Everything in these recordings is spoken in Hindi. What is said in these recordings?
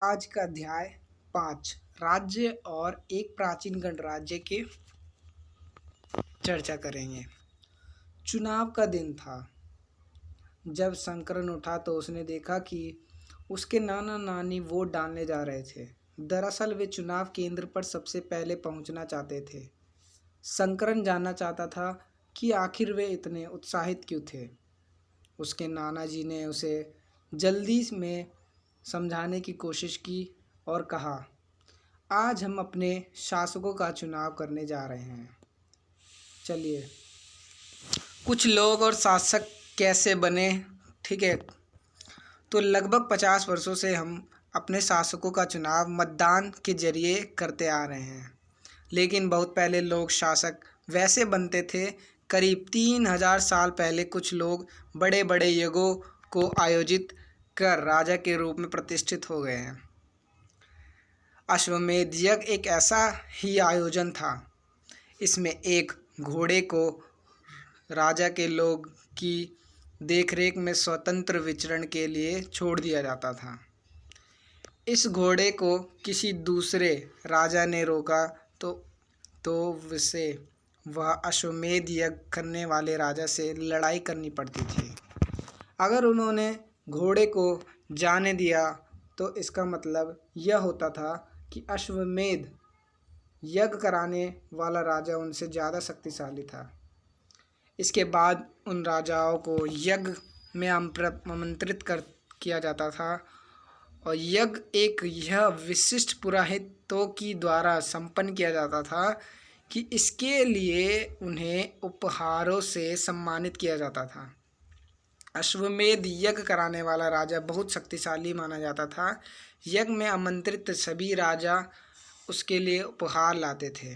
आज का अध्याय 5 राज्य और एक प्राचीन गणराज्य की चर्चा करेंगे। चुनाव का दिन था। जब शंकरन उठा तो उसने देखा कि उसके नाना नानी वोट डालने जा रहे थे। दरअसल वे चुनाव केंद्र पर सबसे पहले पहुंचना चाहते थे। शंकरन जानना चाहता था कि आखिर वे इतने उत्साहित क्यों थे। उसके नाना जी ने उसे जल्दी में समझाने की कोशिश की और कहा, आज हम अपने शासकों का चुनाव करने जा रहे हैं। चलिए, कुछ लोग और शासक कैसे बने। ठीक है, तो लगभग 50 वर्षों से हम अपने शासकों का चुनाव मतदान के जरिए करते आ रहे हैं। लेकिन बहुत पहले लोग शासक वैसे बनते थे। करीब 3000 साल पहले कुछ लोग बड़े बड़े यज्ञों को आयोजित कर राजा के रूप में प्रतिष्ठित हो गए हैं। अश्वमेध यज्ञ एक ऐसा ही आयोजन था। इसमें एक घोड़े को राजा के लोग की देखरेख में स्वतंत्र विचरण के लिए छोड़ दिया जाता था। इस घोड़े को किसी दूसरे राजा ने रोका तो उसे वह अश्वमेध यज्ञ करने वाले राजा से लड़ाई करनी पड़ती थी। अगर उन्होंने घोड़े को जाने दिया तो इसका मतलब यह होता था कि अश्वमेध यज्ञ कराने वाला राजा उनसे ज़्यादा शक्तिशाली था। इसके बाद उन राजाओं को यज्ञ में आमंत्रित किया जाता था और यज्ञ एक यह विशिष्ट पुरोहितों की द्वारा संपन्न किया जाता था कि इसके लिए उन्हें उपहारों से सम्मानित किया जाता था। अश्वमेध यज्ञ कराने वाला राजा बहुत शक्तिशाली माना जाता था। यज्ञ में आमंत्रित सभी राजा उसके लिए उपहार लाते थे।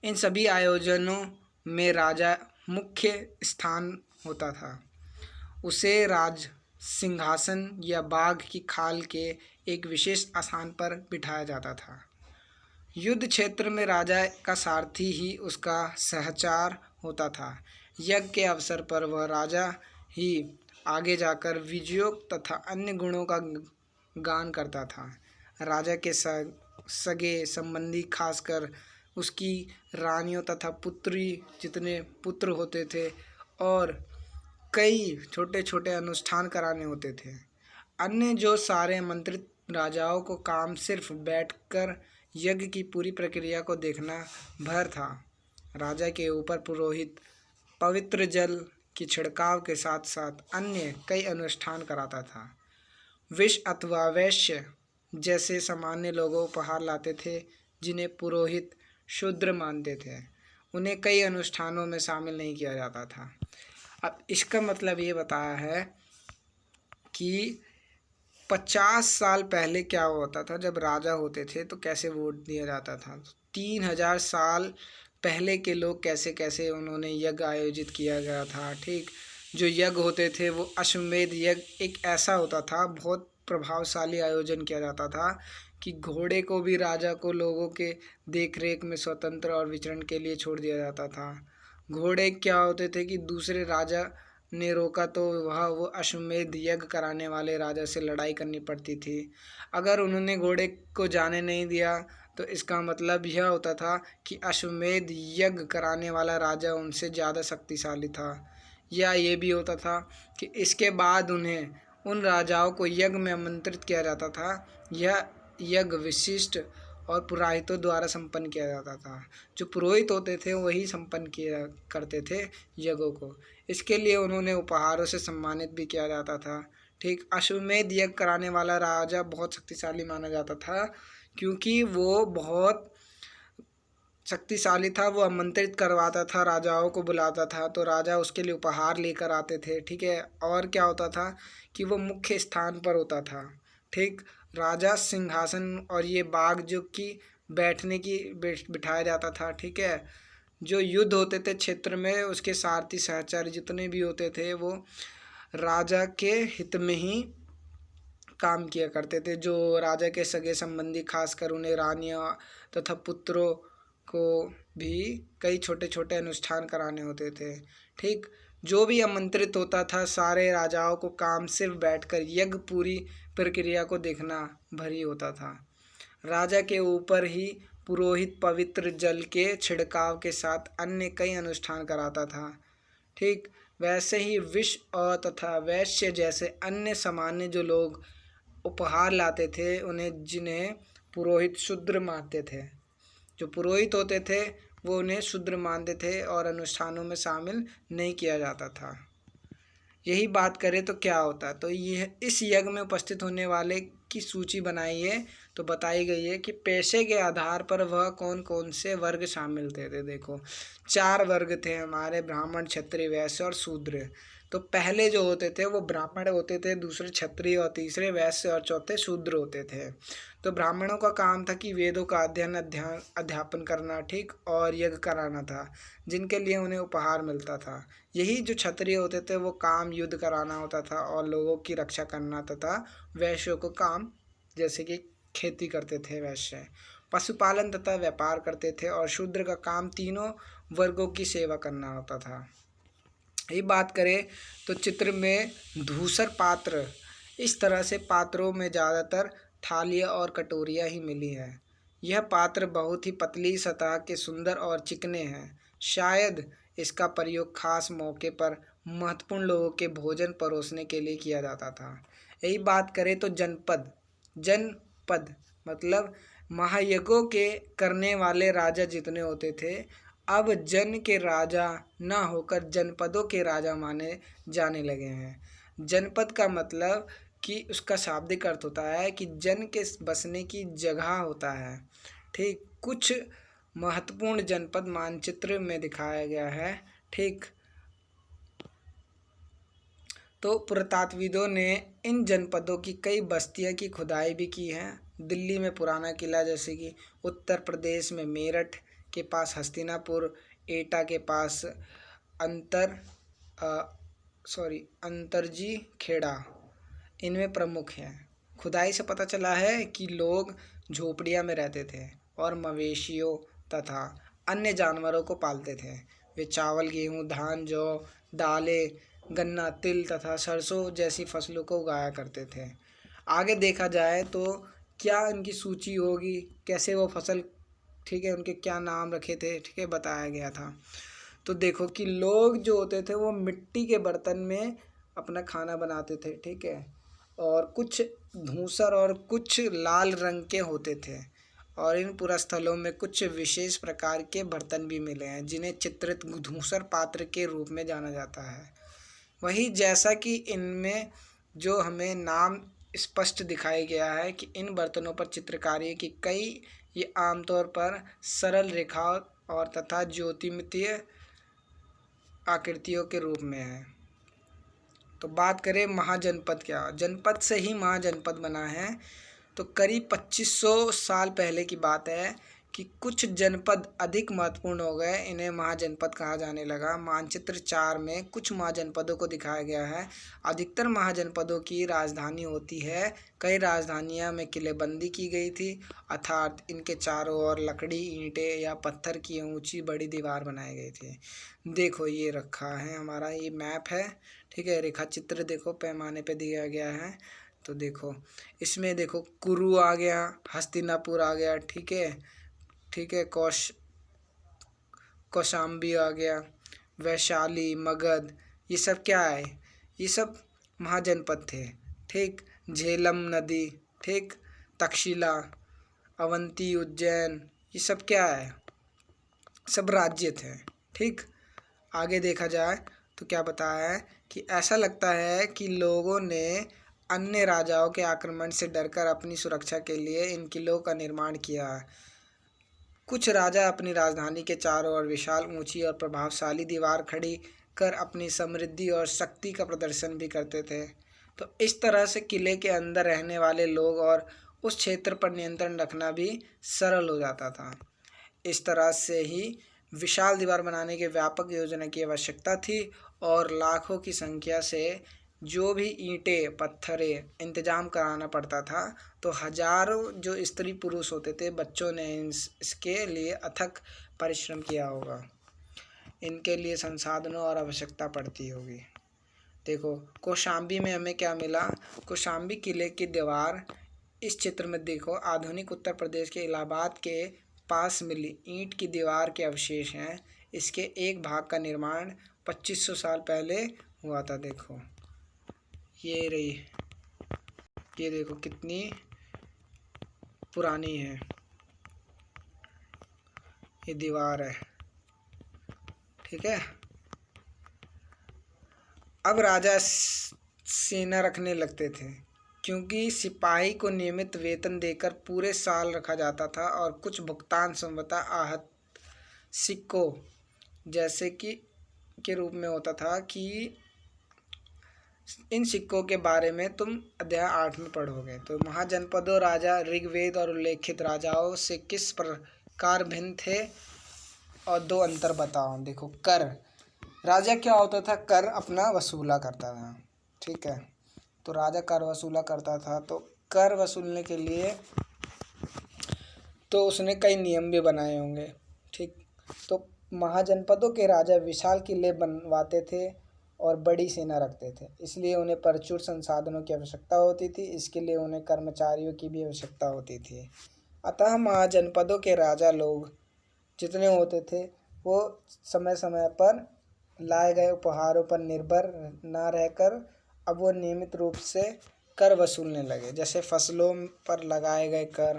इन सभी आयोजनों में राजा मुख्य स्थान होता था। उसे राज सिंहासन या बाघ की खाल के एक विशेष आसन पर बिठाया जाता था। युद्ध क्षेत्र में राजा का सारथी ही उसका सहचार होता था। यज्ञ के अवसर पर वह राजा ही आगे जाकर विजयों तथा अन्य गुणों का गान करता था। राजा के सगे संबंधी, खासकर उसकी रानियों तथा पुत्री जितने पुत्र होते थे, और कई छोटे छोटे अनुष्ठान कराने होते थे। अन्य जो सारे आमंत्रित राजाओं को काम सिर्फ बैठकर यज्ञ की पूरी प्रक्रिया को देखना भर था। राजा के ऊपर पुरोहित पवित्र जल की छिड़काव के साथ साथ अन्य कई अनुष्ठान कराता था। विष अथवा वैश्य जैसे सामान्य लोगों उपहार लाते थे, जिन्हें पुरोहित शूद्र मानते थे। उन्हें कई अनुष्ठानों में शामिल नहीं किया जाता था। अब इसका मतलब ये बताया है कि 50 साल पहले क्या होता था। जब राजा होते थे तो कैसे वोट दिया जाता था। 3000 साल पहले के लोग कैसे कैसे उन्होंने यज्ञ आयोजित किया गया था। ठीक, जो यज्ञ होते थे वो अश्वमेध यज्ञ एक ऐसा होता था, बहुत प्रभावशाली आयोजन किया जाता था कि घोड़े को भी राजा को लोगों के देखरेख में स्वतंत्र और विचरण के लिए छोड़ दिया जाता था। घोड़े क्या होते थे कि दूसरे राजा ने रोका तो वो अश्वमेध यज्ञ कराने वाले राजा से लड़ाई करनी पड़ती थी। अगर उन्होंने घोड़े को जाने नहीं दिया तो इसका मतलब यह होता था कि अश्वमेध यज्ञ कराने वाला राजा उनसे ज़्यादा शक्तिशाली था। या ये भी होता था कि इसके बाद उन्हें उन राजाओं को यज्ञ में आमंत्रित किया जाता था। यह यज्ञ विशिष्ट और पुरोहितों द्वारा संपन्न किया जाता था। जो पुरोहित होते थे वही संपन्न किया करते थे यज्ञों को। इसके लिए उन्होंने उपहारों से सम्मानित भी किया जाता था। ठीक, अश्वमेध यज्ञ कराने वाला राजा बहुत शक्तिशाली माना जाता था क्योंकि वो बहुत शक्तिशाली था। वो आमंत्रित करवाता था, राजाओं को बुलाता था, तो राजा उसके लिए उपहार लेकर आते थे। ठीक है, और क्या होता था कि वो मुख्य स्थान पर होता था। ठीक, राजा सिंहासन और ये बाघ जो कि बैठने की बिठाया जाता था। ठीक है, जो युद्ध होते थे क्षेत्र में, उसके सारथी सहचर जितने भी होते थे वो राजा के हित में ही काम किया करते थे। जो राजा के सगे संबंधी, खासकर उन्हें रानियां तथा पुत्रों को भी कई छोटे छोटे अनुष्ठान कराने होते थे। ठीक, जो भी आमंत्रित होता था सारे राजाओं को काम सिर्फ बैठकर यज्ञ पूरी प्रक्रिया को देखना भरी होता था। राजा के ऊपर ही पुरोहित पवित्र जल के छिड़काव के साथ अन्य कई अनुष्ठान कराता था। ठीक वैसे ही विष और तथा वैश्य जैसे अन्य सामान्य जो लोग उपहार लाते थे उन्हें, जिन्हें पुरोहित शूद्र मानते थे, जो पुरोहित होते थे वो उन्हें शूद्र मानते थे और अनुष्ठानों में शामिल नहीं किया जाता था। यही बात करें तो क्या होता है, तो यह इस यज्ञ में उपस्थित होने वाले की सूची बनाई है। तो बताई गई है कि पेशे के आधार पर वह कौन कौन से वर्ग शामिल थे। देखो 4 वर्ग थे हमारे, ब्राह्मण, क्षत्रिय, वैश्य और शूद्र। तो पहले जो होते थे वो ब्राह्मण होते थे, दूसरे क्षत्रिय और तीसरे वैश्य और चौथे शूद्र होते थे। तो ब्राह्मणों का काम था कि वेदों का अध्यापन करना, ठीक, और यज्ञ कराना था, जिनके लिए उन्हें उपहार मिलता था। यही जो क्षत्रिय होते थे वो काम युद्ध कराना होता था और लोगों की रक्षा करना तथा वैश्यों को काम जैसे कि खेती करते थे वैश्य, पशुपालन तथा व्यापार करते थे, और शूद्र का काम तीनों वर्गों की सेवा करना होता था। ये बात करें तो चित्र में धूसर पात्र, इस तरह से पात्रों में ज़्यादातर थालियाँ और कटोरियाँ ही मिली हैं। यह पात्र बहुत ही पतली सतह के सुंदर और चिकने हैं। शायद इसका प्रयोग खास मौके पर महत्वपूर्ण लोगों के भोजन परोसने के लिए किया जाता था। यही बात करें तो जनपद, जनपद मतलब महायज्ञों के करने वाले राजा जितने होते थे, अब जन के राजा ना होकर जनपदों के राजा माने जाने लगे हैं। जनपद का मतलब कि उसका शाब्दिक अर्थ होता है कि जन के बसने की जगह होता है। ठीक, कुछ महत्वपूर्ण जनपद मानचित्र में दिखाया गया है। ठीक, तो पुरातत्वविदों ने इन जनपदों की कई बस्तियों की खुदाई भी की है। दिल्ली में पुराना किला, जैसे कि उत्तर प्रदेश में मेरठ के पास हस्तिनापुर, एटा के पास अंतरजी खेड़ा, इनमें प्रमुख हैं। खुदाई से पता चला है कि लोग झोपड़ियां में रहते थे और मवेशियों तथा अन्य जानवरों को पालते थे। वे चावल, गेहूं, धान, जौ, दालें, गन्ना, तिल तथा सरसों जैसी फसलों को उगाया करते थे। आगे देखा जाए तो क्या इनकी सूची होगी, कैसे वो फसल, ठीक है, उनके क्या नाम रखे थे, ठीक है, बताया गया था। तो देखो कि लोग जो होते थे वो मिट्टी के बर्तन में अपना खाना बनाते थे, ठीक है, और कुछ धूसर और कुछ लाल रंग के होते थे, और इन पुरास्थलों में कुछ विशेष प्रकार के बर्तन भी मिले हैं जिन्हें चित्रित धूसर पात्र के रूप में जाना जाता है। वही जैसा कि इनमें जो हमें नाम स्पष्ट दिखाया गया है कि इन बर्तनों पर चित्रकारी की कई, ये आमतौर पर सरल रेखा और तथा ज्योतिमितीय आकृतियों के रूप में है। तो बात करें महाजनपद, क्या जनपद से ही महाजनपद बना है। तो करीब 2500 साल पहले की बात है कि कुछ जनपद अधिक महत्वपूर्ण हो गए, इन्हें महाजनपद कहा जाने लगा। मानचित्र 4 में कुछ महाजनपदों को दिखाया गया है। अधिकतर महाजनपदों की राजधानी होती है। कई राजधानियां में किलेबंदी की गई थी, अर्थात इनके चारों ओर लकड़ी, ईंटें या पत्थर की ऊंची बड़ी दीवार बनाई गई थी। देखो ये रखा है हमारा, ये मैप है, ठीक है, रेखा चित्र देखो पैमाने पे दिया गया है। तो देखो इसमें देखो कुरु आ गया, हस्तिनापुर आ गया, ठीक है, ठीक है, कौशाम्बी आ गया, वैशाली, मगध, ये सब क्या है, ये सब महाजनपद थे। ठीक, झेलम नदी, ठीक, तक्षशिला, अवंती, उज्जैन, ये सब क्या है, सब राज्य थे। ठीक, आगे देखा जाए तो क्या बताया है कि ऐसा लगता है कि लोगों ने अन्य राजाओं के आक्रमण से डरकर अपनी सुरक्षा के लिए इन किलों का निर्माण किया है। कुछ राजा अपनी राजधानी के चारों ओर विशाल, ऊंची और प्रभावशाली दीवार खड़ी कर अपनी समृद्धि और शक्ति का प्रदर्शन भी करते थे। तो इस तरह से किले के अंदर रहने वाले लोग और उस क्षेत्र पर नियंत्रण रखना भी सरल हो जाता था। इस तरह से ही विशाल दीवार बनाने के व्यापक योजना की आवश्यकता थी और लाखों की संख्या से जो भी ईंटें, पत्थरें इंतजाम कराना पड़ता था। तो हजारों जो स्त्री पुरुष होते थे, बच्चों ने इसके लिए अथक परिश्रम किया होगा। इनके लिए संसाधनों और आवश्यकता पड़ती होगी। देखो कौशाम्बी में हमें क्या मिला, कौशाम्बी किले की दीवार इस चित्र में देखो आधुनिक उत्तर प्रदेश के इलाहाबाद के पास मिली ईंट की दीवार के अवशेष हैं। इसके एक भाग का निर्माण 2500 साल पहले हुआ था। देखो ये रही, ये देखो कितनी पुरानी है ये दीवार है, ठीक है। अब राजा सेना रखने लगते थे क्योंकि सिपाही को नियमित वेतन देकर पूरे साल रखा जाता था और कुछ भुगतान संभवतः आहत सिक्कों जैसे कि के रूप में होता था। कि इन सिक्कों के बारे में तुम अध्याय 8 में पढ़ोगे। तो महाजनपदों राजा ऋग्वेद और उल्लेखित राजाओं से किस प्रकार भिन्न थे और दो अंतर बताओ। देखो कर, राजा क्या होता था, कर अपना वसूला करता था, ठीक है। तो राजा कर वसूला करता था, तो कर वसूलने के लिए तो उसने कई नियम भी बनाए होंगे, ठीक। तो महाजनपदों के राजा विशाल किले बनवाते थे और बड़ी सेना रखते थे, इसलिए उन्हें प्रचुर संसाधनों की आवश्यकता होती थी। इसके लिए उन्हें कर्मचारियों की भी आवश्यकता होती थी। अतः महाजनपदों के राजा लोग जितने होते थे वो समय समय पर लाए गए उपहारों पर निर्भर न रहकर अब वो नियमित रूप से कर वसूलने लगे। जैसे फसलों पर लगाए गए कर,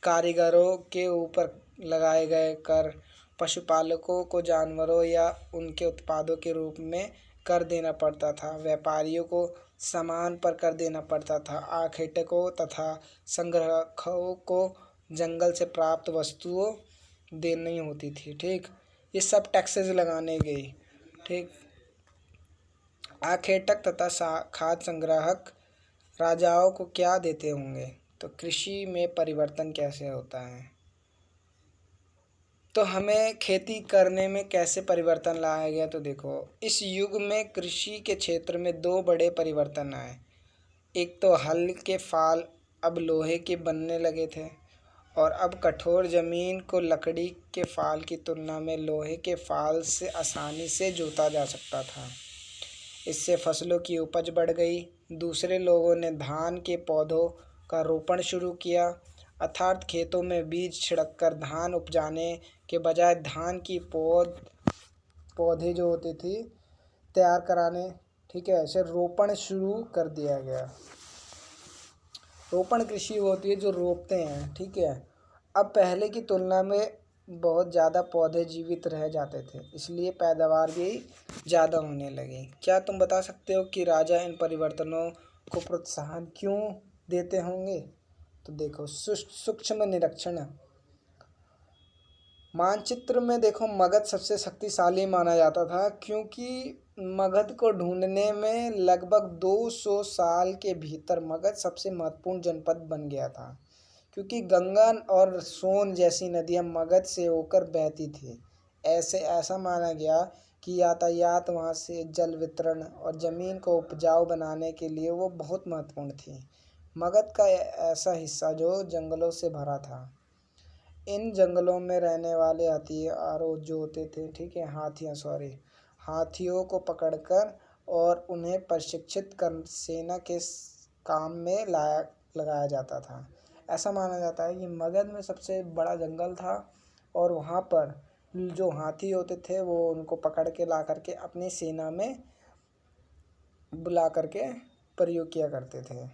कारीगरों के ऊपर लगाए गए कर, पशुपालकों को जानवरों या उनके उत्पादों के रूप में कर देना पड़ता था, व्यापारियों को सामान पर कर देना पड़ता था, आखेटकों तथा संग्राहकों को जंगल से प्राप्त वस्तुओं देनी होती थी, ठीक। ये सब टैक्सेस लगाने गई, ठीक। आखेटक तथा खाद्य संग्राहक राजाओं को क्या देते होंगे। तो कृषि में परिवर्तन कैसे होता है, तो हमें खेती करने में कैसे परिवर्तन लाया गया। तो देखो इस युग में कृषि के क्षेत्र में दो बड़े परिवर्तन आए। एक तो हल के फाल अब लोहे के बनने लगे थे और अब कठोर ज़मीन को लकड़ी के फाल की तुलना में लोहे के फाल से आसानी से जोता जा सकता था। इससे फसलों की उपज बढ़ गई। दूसरे लोगों ने धान के पौधों का रोपण शुरू किया, अर्थात खेतों में बीज छिड़ककर धान उपजाने के बजाय धान की पौधे जो होते थे तैयार कराने, ठीक है, ऐसे रोपण शुरू कर दिया गया। रोपण कृषि होती है जो रोपते हैं, ठीक है। अब पहले की तुलना में बहुत ज़्यादा पौधे जीवित रह जाते थे, इसलिए पैदावार भी ज़्यादा होने लगी। क्या तुम बता सकते हो कि राजा इन परिवर्तनों को प्रोत्साहन क्यों देते होंगे। तो देखो सूक्ष्म निरीक्षण, मानचित्र में देखो मगध सबसे शक्तिशाली माना जाता था क्योंकि मगध को ढूंढने में लगभग 200 साल के भीतर मगध सबसे महत्वपूर्ण जनपद बन गया था, क्योंकि गंगा और सोन जैसी नदियां मगध से होकर बहती थी। ऐसा माना गया कि यातायात वहाँ से जल वितरण और ज़मीन को उपजाऊ बनाने के लिए वो बहुत महत्वपूर्ण थी। मगध का ऐसा हिस्सा जो जंगलों से भरा था, इन जंगलों में रहने वाले हथियारों जो होते थे, ठीक है, हाथियों को पकड़कर और उन्हें प्रशिक्षित कर सेना के काम में लगाया जाता था। ऐसा माना जाता है कि मगध में सबसे बड़ा जंगल था और वहाँ पर जो हाथी होते थे वो उनको पकड़ के ला करके अपनी सेना में बुला करके प्रयोग किया करते थे,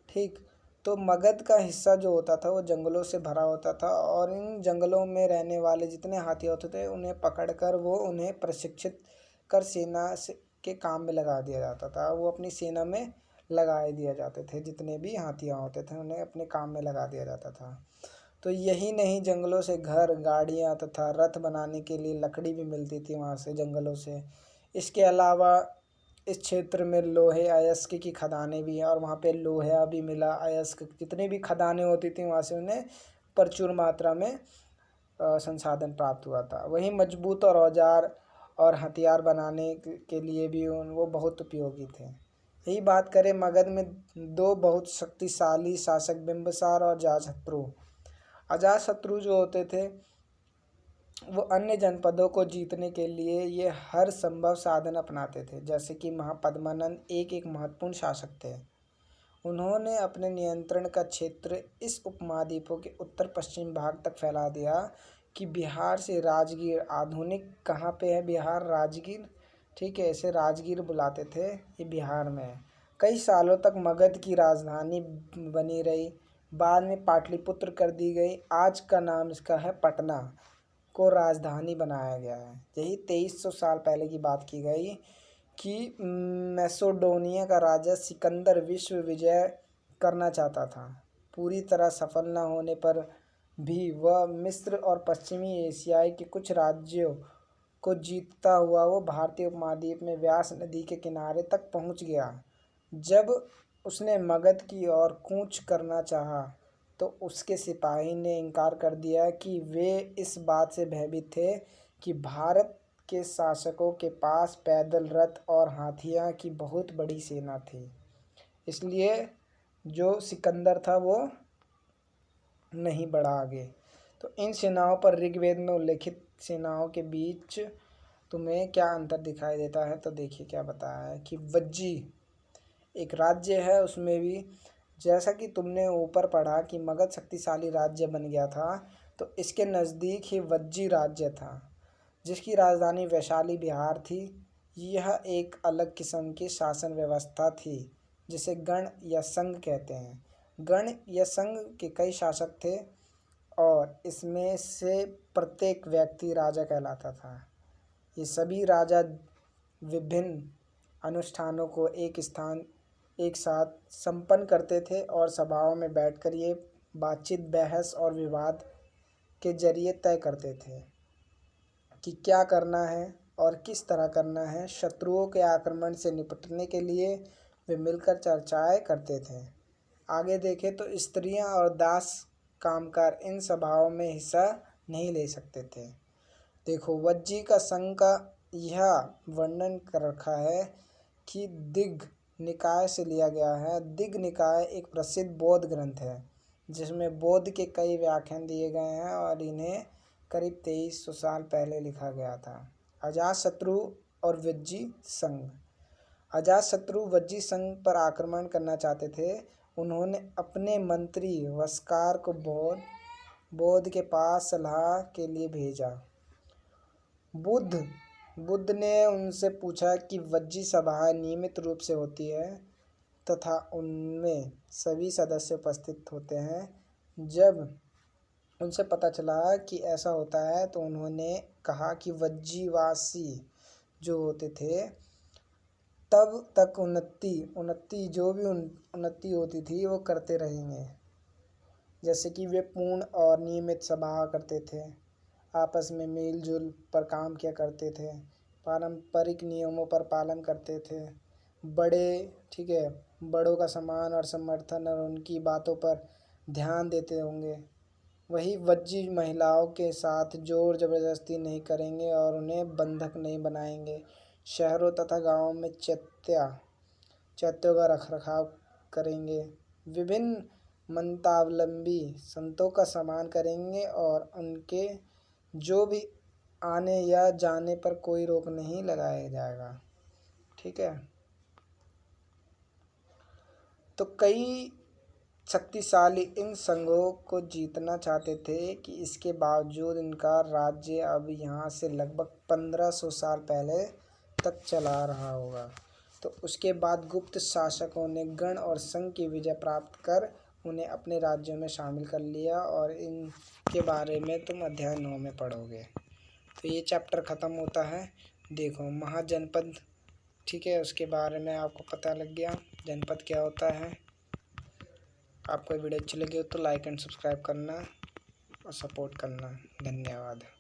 ठीक। तो मगध का हिस्सा जो होता था वो जंगलों से भरा होता था और इन जंगलों में रहने वाले जितने हाथी होते थे उन्हें पकड़कर वो उन्हें प्रशिक्षित कर सेना के काम में लगा दिया जाता था। वो अपनी सेना में लगाए दिए जाते थे, जितने भी हाथियाँ होते थे उन्हें अपने काम में लगा दिया जाता था। तो यही नहीं, जंगलों से घर, गाड़ियाँ तथा रथ बनाने के लिए लकड़ी भी मिलती थी वहाँ से, जंगलों से। इसके अलावा इस क्षेत्र में लोहे अयस्क की खदानें भी हैं और वहाँ पे लोहा भी मिला, अयस्क जितनी भी खदानें होती थी वहाँ से उन्हें प्रचुर मात्रा में संसाधन प्राप्त हुआ था। वहीं मजबूत और औजार और हथियार बनाने के लिए भी वो बहुत उपयोगी थे। यही बात करें मगध में दो बहुत शक्तिशाली शासक बिंबिसार और अजातशत्रु जो होते थे वो अन्य जनपदों को जीतने के लिए ये हर संभव साधन अपनाते थे। जैसे कि महापद्मानंद एक महत्वपूर्ण शासक थे। उन्होंने अपने नियंत्रण का क्षेत्र इस उपमहाद्वीपों के उत्तर पश्चिम भाग तक फैला दिया कि बिहार से राजगीर, आधुनिक कहाँ पे है बिहार, राजगीर, ठीक है, इसे राजगीर बुलाते थे, ये बिहार में है। कई सालों तक मगध की राजधानी बनी रही। बाद में पाटलिपुत्र कर दी गई। आज का नाम इसका है पटना को राजधानी बनाया गया है। यही 2300 साल पहले की बात की गई कि मैसेडोनिया का राजा सिकंदर विश्व विजय करना चाहता था। पूरी तरह सफल न होने पर भी वह मिस्र और पश्चिमी एशियाई के कुछ राज्यों को जीतता हुआ वो भारतीय उपमहाद्वीप में व्यास नदी के किनारे तक पहुंच गया। जब उसने मगध की ओर कूच करना चाहा तो उसके सिपाही ने इनकार कर दिया कि वे इस बात से भयभीत थे कि भारत के शासकों के पास पैदल रथ और हाथियां की बहुत बड़ी सेना थी। इसलिए जो सिकंदर था वो नहीं बढ़ा आगे। तो इन सेनाओं पर ऋग्वेद में उल्लेखित सेनाओं के बीच तुम्हें क्या अंतर दिखाई देता है? तो देखिए क्या बताया है कि वज्जी एक राज्य है, उसमें भी जैसा कि तुमने ऊपर पढ़ा कि मगध शक्तिशाली राज्य बन गया था, तो इसके नज़दीक ही वज्जी राज्य था जिसकी राजधानी वैशाली बिहार थी। यह एक अलग किस्म की शासन व्यवस्था थी जिसे गण या संघ कहते हैं। गण या संघ के कई शासक थे और इसमें से प्रत्येक व्यक्ति राजा कहलाता था। ये सभी राजा विभिन्न अनुष्ठानों को एक साथ संपन्न करते थे और सभाओं में बैठकर ये बातचीत, बहस और विवाद के जरिए तय करते थे कि क्या करना है और किस तरह करना है। शत्रुओं के आक्रमण से निपटने के लिए वे मिलकर चर्चाएं करते थे। आगे देखें तो स्त्रियां और दास कामगार इन सभाओं में हिस्सा नहीं ले सकते थे। देखो, वज्जी का संघ का यह वर्णन कर रखा है कि दिग्ग निकाय से लिया गया है। दिग्ग निकाय एक प्रसिद्ध बौद्ध ग्रंथ है जिसमें बौद्ध के कई व्याख्यान दिए गए हैं और इन्हें करीब 2300 साल पहले लिखा गया था। अजातशत्रु और वज्जी संघ। अजातशत्रु वज्जी संघ पर आक्रमण करना चाहते थे। उन्होंने अपने मंत्री वस्कार को बौद्ध के पास सलाह के लिए भेजा। बुद्ध ने उनसे पूछा कि वज्जी सभाएं नियमित रूप से होती है तथा उनमें सभी सदस्य उपस्थित होते हैं। जब उनसे पता चला कि ऐसा होता है तो उन्होंने कहा कि वज्जीवासी जो होते थे तब तक उन्नति जो भी उन्नति होती थी वो करते रहेंगे। जैसे कि वे पूर्ण और नियमित सभा करते थे, आपस में मिलजुल पर काम किया करते थे, पारंपरिक नियमों पर पालन करते थे, ठीक है, बड़ों का सम्मान और समर्थन और उनकी बातों पर ध्यान देते होंगे। वही वज्जी महिलाओं के साथ जोर जबरदस्ती नहीं करेंगे और उन्हें बंधक नहीं बनाएंगे। शहरों तथा गांवों में चैत्यों का रखरखाव करेंगे। विभिन्न मतावलंबी संतों का सम्मान करेंगे और उनके जो भी आने या जाने पर कोई रोक नहीं लगाया जाएगा। ठीक है, तो कई शक्तिशाली इन संघों को जीतना चाहते थे कि इसके बावजूद इनका राज्य अब यहाँ से लगभग 1500 साल पहले तक चला रहा होगा। तो उसके बाद गुप्त शासकों ने गण और संघ की विजय प्राप्त कर उन्हें अपने राज्यों में शामिल कर लिया और इनके बारे में तुम अध्याय 9 में पढ़ोगे। तो ये चैप्टर ख़त्म होता है। देखो, महाजनपद, ठीक है, उसके बारे में आपको पता लग गया जनपद क्या होता है। आपको वीडियो अच्छी लगी हो तो लाइक एंड सब्सक्राइब करना और सपोर्ट करना। धन्यवाद।